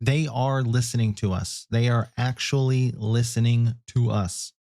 They are listening to us. They are actually listening to us.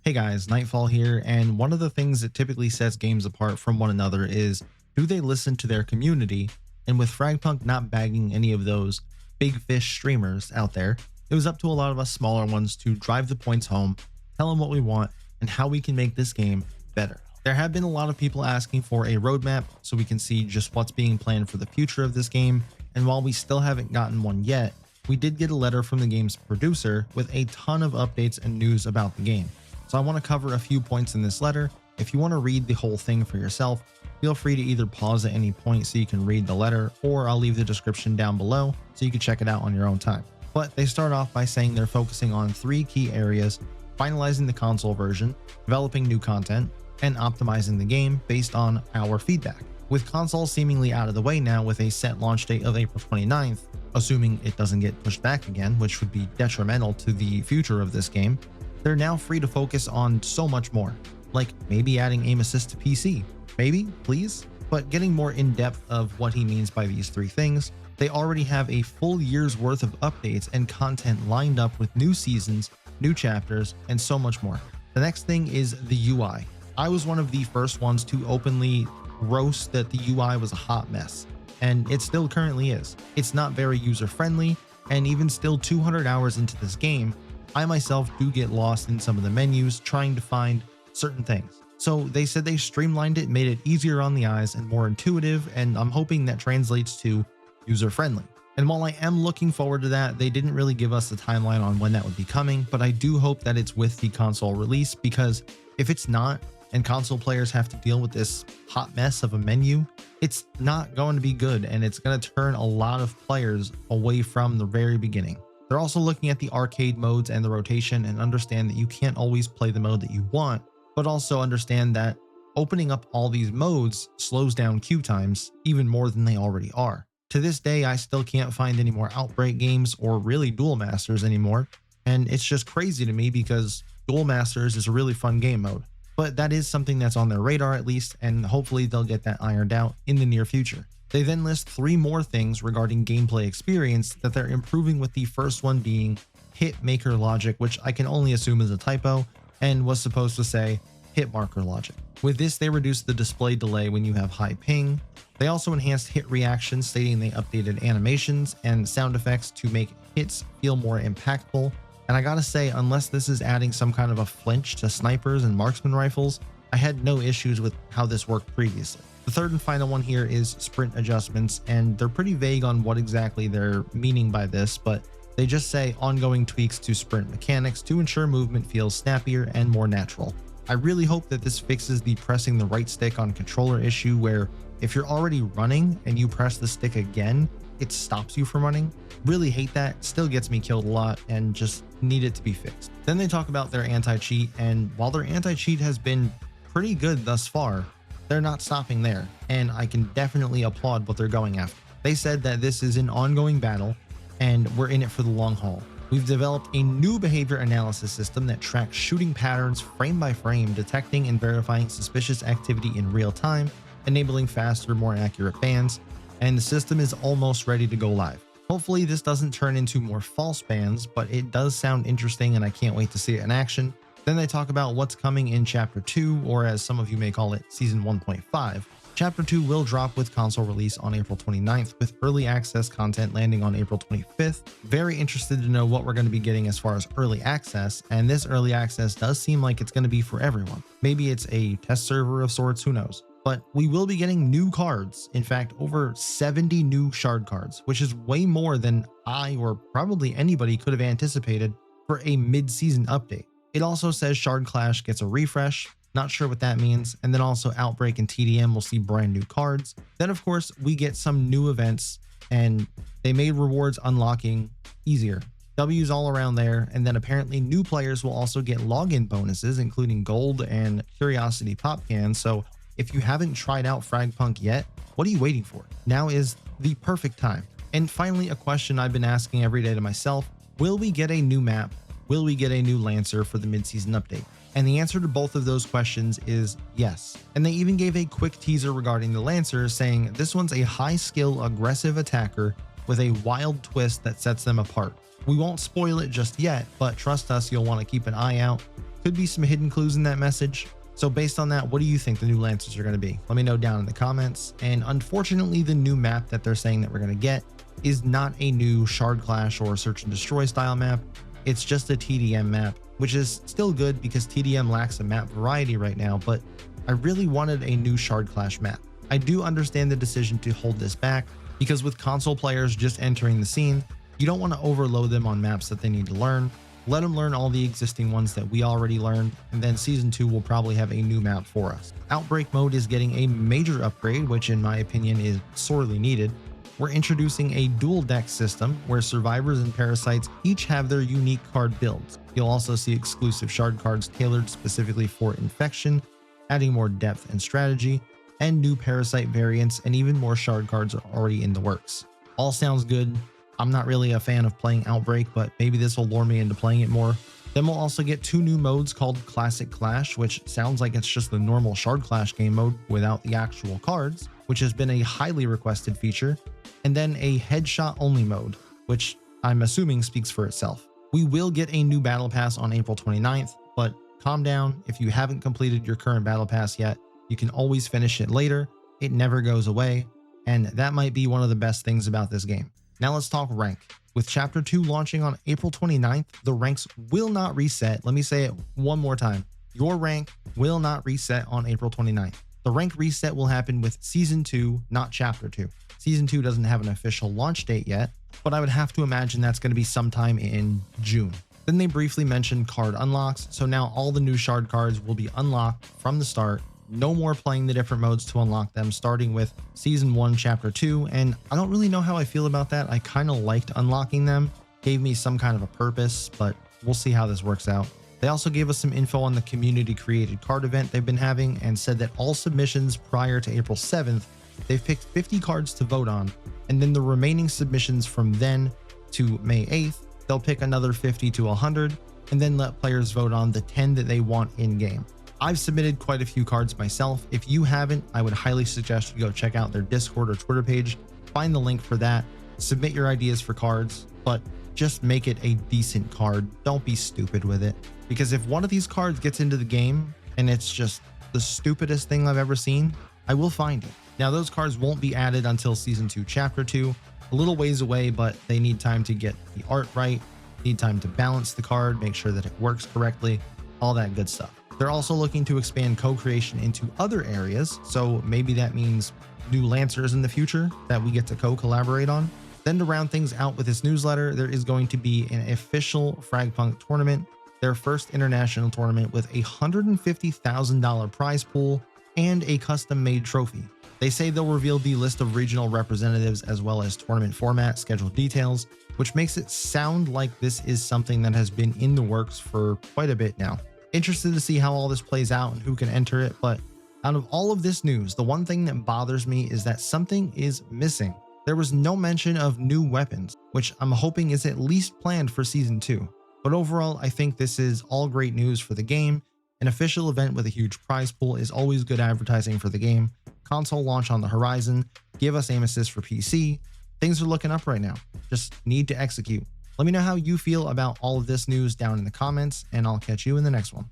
Hey guys, Nightfall here, and one of the things that typically sets games apart from one another is, do they listen to their community? And with FragPunk not bagging any of those big fish streamers out there, it was up to a lot of us smaller ones to drive the points home, tell them what we want, and how we can make this game better. There have been a lot of people asking for a roadmap so we can see just what's being planned for the future of this game, and while we still haven't gotten one yet, we did get a letter from the game's producer with a ton of updates and news about the game. So I want to cover a few points in this letter. If you want to read the whole thing for yourself, feel free to either pause at any point so you can read the letter, or I'll leave the description down below so you can check it out on your own time. But they start off by saying they're focusing on 3 key areas: finalizing the console version, developing new content, and optimizing the game based on our feedback. With consoles seemingly out of the way now with a set launch date of April 29th, assuming it doesn't get pushed back again, which would be detrimental to the future of this game, they're now free to focus on so much more, like maybe adding aim assist to PC, maybe, please? But getting more in depth of what he means by these 3 things, they already have a full year's worth of updates and content lined up with new seasons, new chapters, and so much more. The next thing is the UI. I was one of the first ones to openly roast that the UI was a hot mess, and it still currently is. It's not very user-friendly, and even still 200 hours into this game, I myself do get lost in some of the menus trying to find certain things. So they said they streamlined it, made it easier on the eyes and more intuitive, and I'm hoping that translates to user-friendly. And while I am looking forward to that, they didn't really give us a timeline on when that would be coming, but I do hope that it's with the console release, because if it's not, and console players have to deal with this hot mess of a menu, it's not going to be good, and it's going to turn a lot of players away from the very beginning. They're also looking at the arcade modes and the rotation, and understand that you can't always play the mode that you want, but also understand that opening up all these modes slows down queue times even more than they already are. To this day, I still can't find any more Outbreak games or really Duel Masters anymore, and it's just crazy to me because Duel Masters is a really fun game mode. But that is something that's on their radar at least, and hopefully they'll get that ironed out in the near future. They then list 3 more things regarding gameplay experience that they're improving, with the first one being hit maker logic, which I can only assume is a typo and was supposed to say hit marker logic. With this, they reduced the display delay when you have high ping. They also enhanced hit reactions, stating they updated animations and sound effects to make hits feel more impactful. And I gotta say, unless this is adding some kind of a flinch to snipers and marksman rifles, I had no issues with how this worked previously. The third and final one here is sprint adjustments, and they're pretty vague on what exactly they're meaning by this, but they just say ongoing tweaks to sprint mechanics to ensure movement feels snappier and more natural. I really hope that this fixes the pressing the right stick on controller issue, where if you're already running and you press the stick again, it stops you from running. Really hate that, still gets me killed a lot, and just need it to be fixed. Then they talk about their anti-cheat, and while their anti-cheat has been pretty good thus far, they're not stopping there, and I can definitely applaud what they're going after. They said that this is an ongoing battle, and we're in it for the long haul. We've developed a new behavior analysis system that tracks shooting patterns frame by frame, detecting and verifying suspicious activity in real time, enabling faster, more accurate bans, and the system is almost ready to go live. Hopefully this doesn't turn into more false bans, but it does sound interesting and I can't wait to see it in action. Then they talk about what's coming in Chapter 2, or as some of you may call it, Season 1.5. Chapter 2 will drop with console release on April 29th, with early access content landing on April 25th. Very interested to know what we're going to be getting as far as early access, and this early access does seem like it's going to be for everyone. Maybe it's a test server of sorts, who knows? But we will be getting new cards, in fact over 70 new shard cards, which is way more than I or probably anybody could have anticipated for a mid-season update. It also says Shard Clash gets a refresh, not sure what that means, and then also Outbreak and TDM will see brand new cards. Then of course we get some new events, and they made rewards unlocking easier. W's all around there, and then apparently new players will also get login bonuses, including gold and curiosity pop cans. So if you haven't tried out Frag Punk yet, what are you waiting for? Now is the perfect time. And finally, a question I've been asking every day to myself: will we get a new map? Will we get a new Lancer for the mid-season update? And the answer to both of those questions is yes. And they even gave a quick teaser regarding the Lancer, saying this one's a high skill aggressive attacker with a wild twist that sets them apart. We won't spoil it just yet, but trust us, you'll want to keep an eye out. Could be some hidden clues in that message. So based on that, what do you think the new Lancers are going to be? Let me know down in the comments. And unfortunately, the new map that they're saying that we're going to get is not a new Shard Clash or Search and Destroy style map. It's just a TDM map, which is still good because TDM lacks a map variety right now, but I really wanted a new Shard Clash map. I do understand the decision to hold this back because with console players just entering the scene, you don't want to overload them on maps that they need to learn. Let them learn all the existing ones that we already learned, and then Season 2 will probably have a new map for us. Outbreak mode is getting a major upgrade, which in my opinion is sorely needed. We're introducing a dual deck system where survivors and parasites each have their unique card builds. You'll also see exclusive shard cards tailored specifically for infection, adding more depth and strategy, and new parasite variants, and even more shard cards are already in the works. All sounds good. I'm not really a fan of playing Outbreak, but maybe this will lure me into playing it more. Then we'll also get 2 new modes called Classic Clash, which sounds like it's just the normal Shard Clash game mode without the actual cards, which has been a highly requested feature. And then a headshot only mode, which I'm assuming speaks for itself. We will get a new battle pass on April 29th, but calm down. If you haven't completed your current battle pass yet, you can always finish it later. It never goes away, and that might be one of the best things about this game. Now let's talk rank. With Chapter 2 launching on April 29th, the ranks will not reset. Let me say it one more time. Your rank will not reset on April 29th. The rank reset will happen with Season 2, not Chapter 2. Season 2 doesn't have an official launch date yet, but I would have to imagine that's going to be sometime in June. Then they briefly mentioned card unlocks, so now all the new shard cards will be unlocked from the start. No more playing the different modes to unlock them, starting with Season 1, Chapter 2, and I don't really know how I feel about that. I kind of liked unlocking them, gave me some kind of a purpose, but we'll see how this works out. They also gave us some info on the community-created card event they've been having and said that all submissions prior to April 7th, they've picked 50 cards to vote on, and then the remaining submissions from then to May 8th, they'll pick another 50 to 100, and then let players vote on the 10 that they want in-game. I've submitted quite a few cards myself. If you haven't, I would highly suggest you go check out their Discord or Twitter page, find the link for that, submit your ideas for cards, but just make it a decent card. Don't be stupid with it, because if one of these cards gets into the game and it's just the stupidest thing I've ever seen, I will find it. Now, those cards won't be added until Season 2, Chapter 2, a little ways away, but they need time to get the art right, need time to balance the card, make sure that it works correctly, all that good stuff. They're also looking to expand co-creation into other areas, so maybe that means new Lancers in the future that we get to co-collaborate on. Then to round things out with this newsletter, there is going to be an official Frag Punk tournament, their first international tournament with a $150,000 prize pool and a custom-made trophy. They say they'll reveal the list of regional representatives as well as tournament format, schedule details, which makes it sound like this is something that has been in the works for quite a bit now. Interested to see how all this plays out and who can enter it, but out of all of this news, the one thing that bothers me is that something is missing. There was no mention of new weapons, which I'm hoping is at least planned for Season 2. But overall, I think this is all great news for the game. An official event with a huge prize pool is always good advertising for the game. Console launch on the horizon, give us aim assist for PC. Things are looking up right now. Just need to execute. Let me know how you feel about all of this news down in the comments, and I'll catch you in the next one.